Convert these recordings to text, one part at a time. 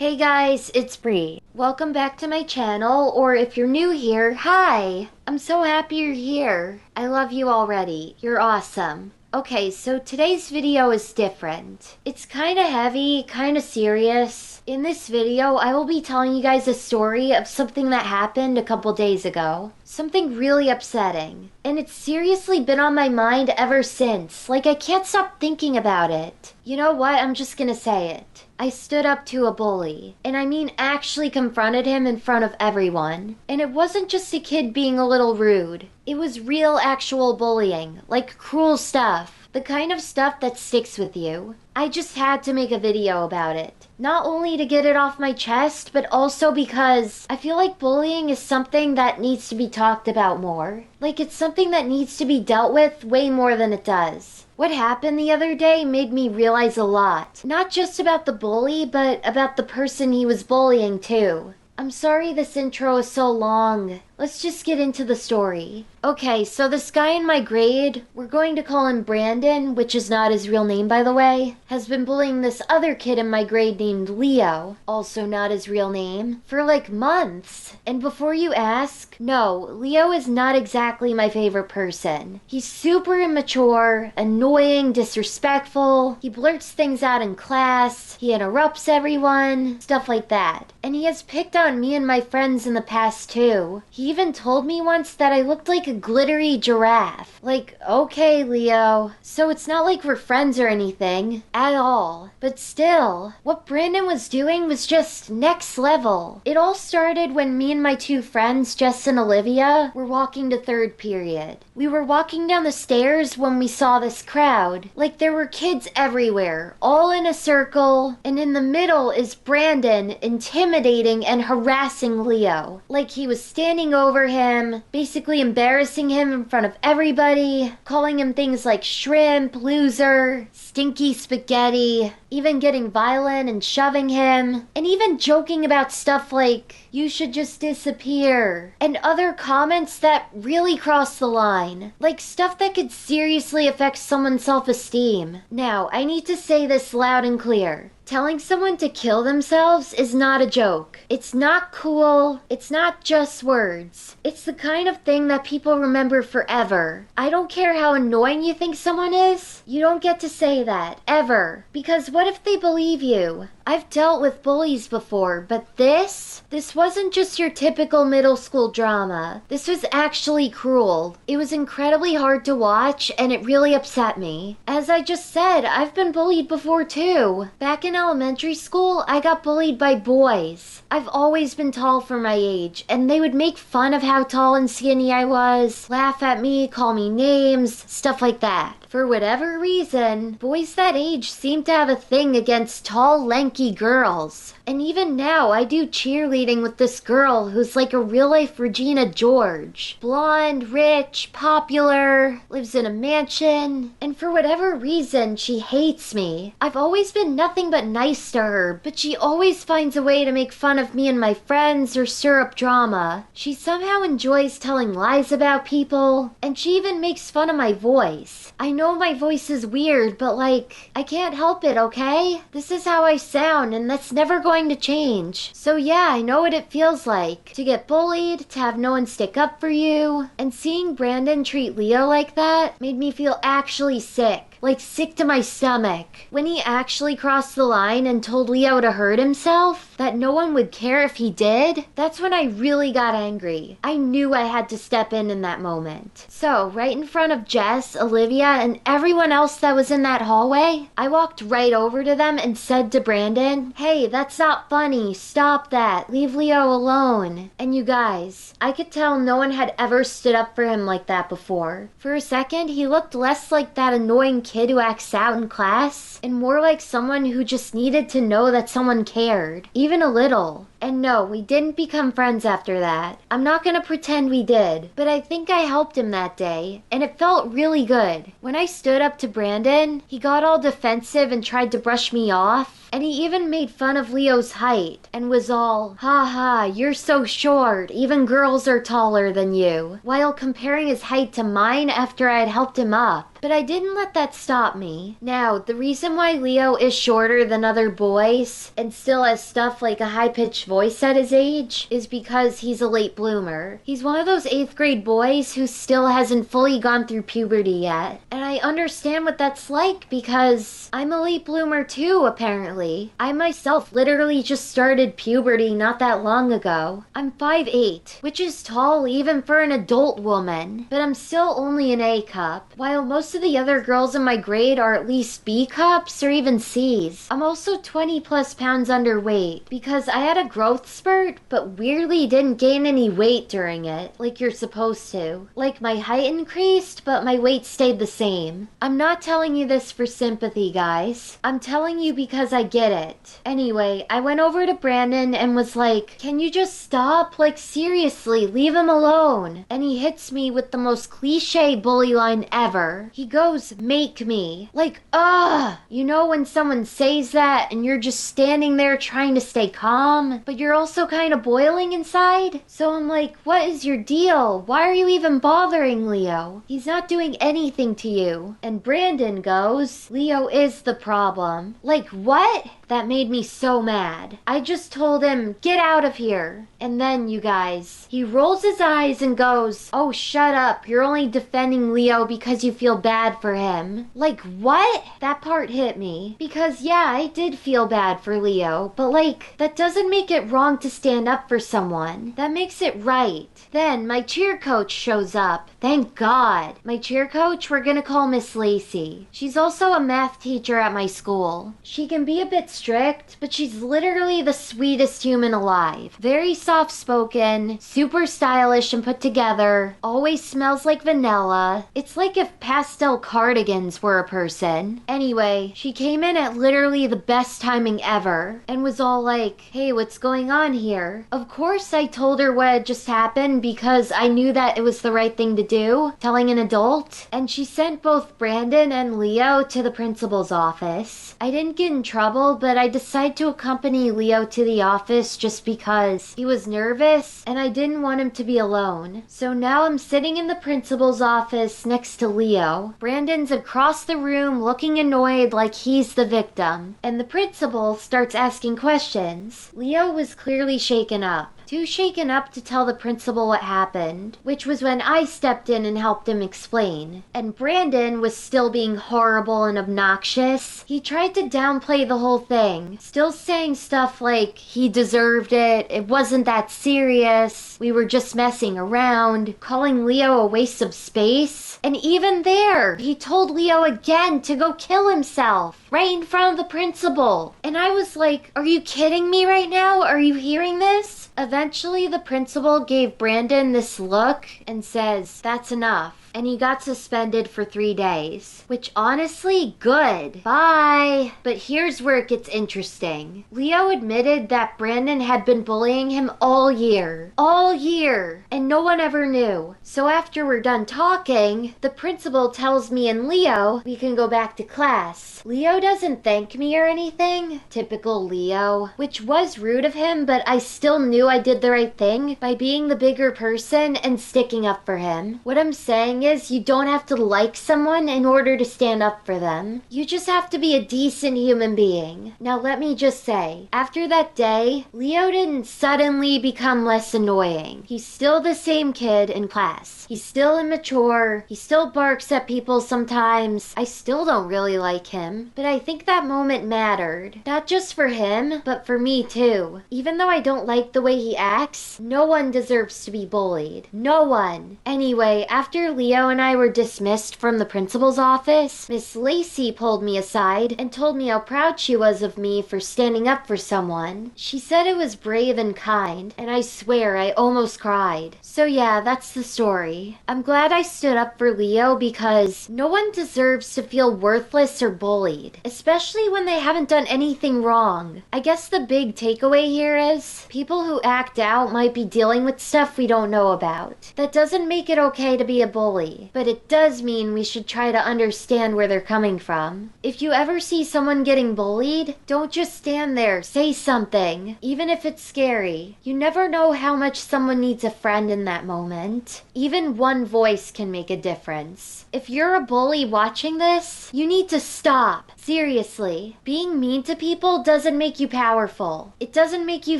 Hey guys, it's Bree. Welcome back to my channel, or if you're new here, hi! I'm so happy you're here. I love you already. You're awesome. Okay, so today's video is different. It's kinda heavy, kinda serious. In this video, I will be telling you guys a story of something that happened a couple days ago. Something really upsetting. And it's seriously been on my mind ever since. Like, I can't stop thinking about it. You know what? I'm just gonna say it. I stood up to a bully. And I mean actually confronted him in front of everyone. And it wasn't just a kid being a little rude. It was real actual bullying. Like cruel stuff. The kind of stuff that sticks with you. I just had to make a video about it. Not only to get it off my chest, but also because I feel like bullying is something that needs to be talked about more. Like it's something that needs to be dealt with way more than it does. What happened the other day made me realize a lot. Not just about the bully, but about the person he was bullying too. I'm sorry this intro is so long. Let's just get into the story. Okay, so this guy in my grade, we're going to call him Brandon, which is not his real name by the way, has been bullying this other kid in my grade named Leo, also not his real name, for like months. And before you ask, no, Leo is not exactly my favorite person. He's super immature, annoying, disrespectful, he blurts things out in class, he interrupts everyone, stuff like that. And he has picked on me and my friends in the past too. He even told me once that I looked like a glittery giraffe. Like, okay, Leo. So it's not like we're friends or anything. At all. But still, what Brandon was doing was just next level. It all started when me and my two friends, Jess and Olivia, were walking to third period. We were walking down the stairs when we saw this crowd. Like there were kids everywhere, all in a circle, and in the middle is Brandon intimidating and harassing Leo. Like he was standing over him, basically embarrassing him in front of everybody, calling him things like shrimp, loser, stinky spaghetti, even getting violent and shoving him, and even joking about stuff like, you should just disappear, and other comments that really cross the line, like stuff that could seriously affect someone's self-esteem. Now, I need to say this loud and clear. Telling someone to kill themselves is not a joke. It's not cool. It's not just words. It's the kind of thing that people remember forever. I don't care how annoying you think someone is. You don't get to say that, ever. Because what if they believe you? I've dealt with bullies before, but this wasn't just your typical middle school drama. This was actually cruel. It was incredibly hard to watch, and it really upset me. As I just said, I've been bullied before too. Back in elementary school, I got bullied by boys. I've always been tall for my age, and they would make fun of how tall and skinny I was, laugh at me, call me names, stuff like that. For whatever reason, boys that age seem to have a thing against tall, lanky girls. And even now, I do cheerleading with this girl who's like a real-life Regina George. Blonde, rich, popular, lives in a mansion, and for whatever reason, she hates me. I've always been nothing but nice to her, but she always finds a way to make fun of me and my friends or stir up drama. She somehow enjoys telling lies about people, and she even makes fun of my voice. I know my voice is weird, but like, I can't help it, okay? This is how I sound, and that's never going to change. So yeah, I know what it feels like. To get bullied, to have no one stick up for you, and seeing Brandon treat Leo like that made me feel actually sick. Like sick to my stomach. When he actually crossed the line and told Leo to hurt himself, that no one would care if he did, that's when I really got angry. I knew I had to step in that moment. So, right in front of Jess, Olivia, and everyone else that was in that hallway, I walked right over to them and said to Brandon, hey, that's not funny, stop that, leave Leo alone. And you guys, I could tell no one had ever stood up for him like that before. For a second, he looked less like that annoying kid who acts out in class, and more like someone who just needed to know that someone cared, even a little. And no, we didn't become friends after that. I'm not gonna pretend we did, but I think I helped him that day, and it felt really good. When I stood up to Brandon, he got all defensive and tried to brush me off. And he even made fun of Leo's height and was all, "Ha ha, you're so short, even girls are taller than you," while comparing his height to mine after I had helped him up. But I didn't let that stop me. Now, the reason why Leo is shorter than other boys and still has stuff like a high-pitched voice at his age is because he's a late bloomer. He's one of those 8th grade boys who still hasn't fully gone through puberty yet. And I understand what that's like because I'm a late bloomer too, apparently. I myself literally just started puberty not that long ago. I'm 5'8", which is tall even for an adult woman, but I'm still only an A cup, while most of the other girls in my grade are at least B cups or even C's. I'm also 20 plus pounds underweight because I had a growth spurt but weirdly didn't gain any weight during it, like you're supposed to. Like my height increased but my weight stayed the same. I'm not telling you this for sympathy, guys. I'm telling you because I get it. Anyway, I went over to Brandon and was like, "Can you just stop? Like seriously, leave him alone." And he hits me with the most cliche bully line ever. He goes, "Make me." Like, ugh! You know when someone says that and you're just standing there trying to stay calm, but you're also kind of boiling inside? So I'm like, what is your deal? Why are you even bothering Leo? He's not doing anything to you. And Brandon goes, "Leo is the problem." Like, what? That made me so mad. I just told him, "Get out of here." And then, you guys, he rolls his eyes and goes, "Oh, shut up. You're only defending Leo because you feel bad for him." Like, what? That part hit me. Because, yeah, I did feel bad for Leo, but like, that doesn't make it wrong to stand up for someone. That makes it right. Then my cheer coach shows up. Thank God. My cheer coach, we're gonna call Miss Lacey. She's also a math teacher at my school. She can be a bit strict, but she's literally the sweetest human alive. Very soft-spoken, super stylish and put together, always smells like vanilla. It's like if pastel cardigans were a person. Anyway, she came in at literally the best timing ever and was all like, "Hey, what's going on here?" Of course I told her what had just happened because I knew that it was the right thing to do, telling an adult, and she sent both Brandon and Leo to the principal's office. I didn't get in trouble, but I decided to accompany Leo to the office just because he was nervous and I didn't want him to be alone. So now I'm sitting in the principal's office next to Leo. Brandon's across the room looking annoyed like he's the victim, and the principal starts asking questions. Leo was clearly shaken up. Too shaken up to tell the principal what happened, which was when I stepped in and helped him explain. And Brandon was still being horrible and obnoxious. He tried to downplay the whole thing, still saying stuff like he deserved it wasn't that serious, we were just messing around, calling Leo a waste of space. And even there, he told Leo again to go kill himself, right in front of the principal. And I was like, are you kidding me right now? Are you hearing this? Eventually, the principal gave Brandon this look and says, "That's enough." And he got suspended for 3 days. Which honestly, good. Bye. But here's where it gets interesting. Leo admitted that Brandon had been bullying him all year. All year. And no one ever knew. So after we're done talking, the principal tells me and Leo we can go back to class. Leo doesn't thank me or anything. Typical Leo. Which was rude of him, but I still knew I did the right thing by being the bigger person and sticking up for him. What I'm saying is you don't have to like someone in order to stand up for them. You just have to be a decent human being. Now let me just say, after that day, Leo didn't suddenly become less annoying. He's still the same kid in class. He's still immature. He still barks at people sometimes. I still don't really like him. But I think that moment mattered. Not just for him, but for me too. Even though I don't like the way he acts, no one deserves to be bullied. No one. Anyway, after Leo and I were dismissed from the principal's office, Miss Lacey pulled me aside and told me how proud she was of me for standing up for someone. She said it was brave and kind, and I swear I almost cried. So yeah, that's the story. I'm glad I stood up for Leo because no one deserves to feel worthless or bullied, especially when they haven't done anything wrong. I guess the big takeaway here is people who act out might be dealing with stuff we don't know about. That doesn't make it okay to be a bully. bully, but it does mean we should try to understand where they're coming from. If you ever see someone getting bullied, don't just stand there, say something, even if it's scary. You never know how much someone needs a friend in that moment. Even one voice can make a difference. If you're a bully watching this, you need to stop. Seriously, being mean to people doesn't make you powerful. It doesn't make you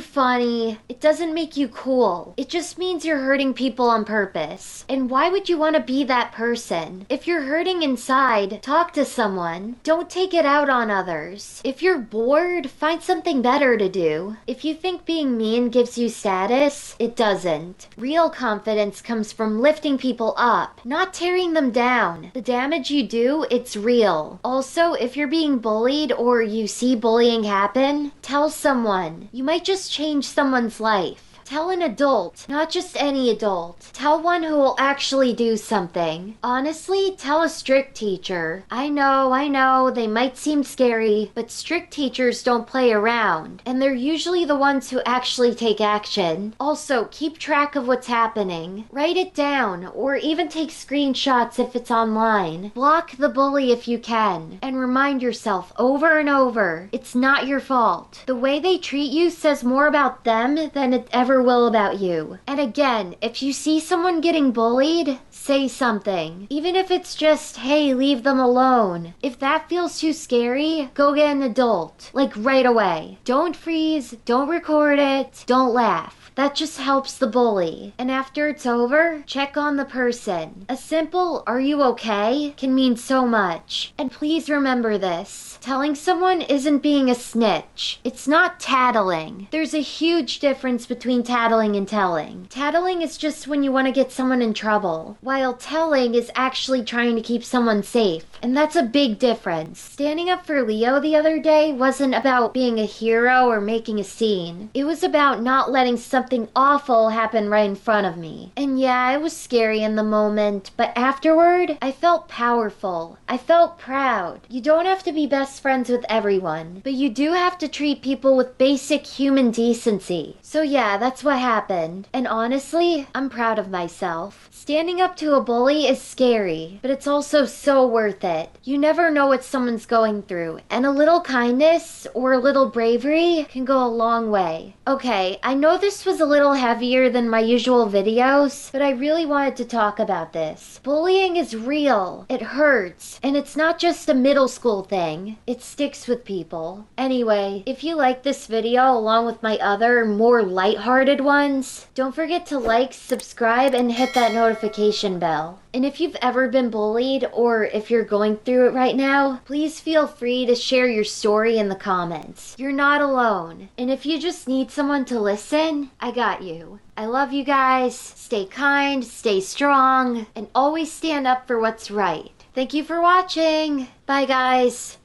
funny. It doesn't make you cool. It just means you're hurting people on purpose. And why would you want to be that person? If you're hurting inside, talk to someone. Don't take it out on others. If you're bored, find something better to do. If you think being mean gives you status, it doesn't. Real confidence comes from lifting people up, not tearing them down. The damage you do, it's real. Also, if you're being bullied or you see bullying happen, tell someone. You might just change someone's life. Tell an adult, not just any adult. Tell one who will actually do something. Honestly, tell a strict teacher. I know, they might seem scary, but strict teachers don't play around, and they're usually the ones who actually take action. Also, keep track of what's happening. Write it down, or even take screenshots if it's online. Block the bully if you can, and remind yourself over and over, it's not your fault. The way they treat you says more about them than it ever will about you. And again, if you see someone getting bullied, say something. Even if it's just, hey, leave them alone. If that feels too scary, go get an adult. Like right away. Don't freeze, don't record it, don't laugh. That just helps the bully. And after it's over, check on the person. A simple, "Are you okay?" can mean so much. And please remember this. Telling someone isn't being a snitch. It's not tattling. There's a huge difference between tattling and telling. Tattling is just when you want to get someone in trouble, while telling is actually trying to keep someone safe. And that's a big difference. Standing up for Leo the other day wasn't about being a hero or making a scene. It was about not letting something awful happen right in front of me. And yeah, it was scary in the moment, but afterward, I felt powerful. I felt proud. You don't have to be best friends with everyone, but you do have to treat people with basic human decency. So yeah, that's what happened. And honestly, I'm proud of myself. Standing up to a bully is scary, but it's also so worth it. You never know what someone's going through, and a little kindness or a little bravery can go a long way. Okay, I know this was a little heavier than my usual videos, but I really wanted to talk about this. Bullying is real. It hurts, and it's not just a middle school thing. It sticks with people. Anyway, if you like this video along with my other, more lighthearted ones, don't forget to like, subscribe, and hit that notification bell. And if you've ever been bullied, or if you're going through it right now, please feel free to share your story in the comments. You're not alone. And if you just need someone to listen, I got you. I love you guys. Stay kind, stay strong, and always stand up for what's right. Thank you for watching. Bye, guys.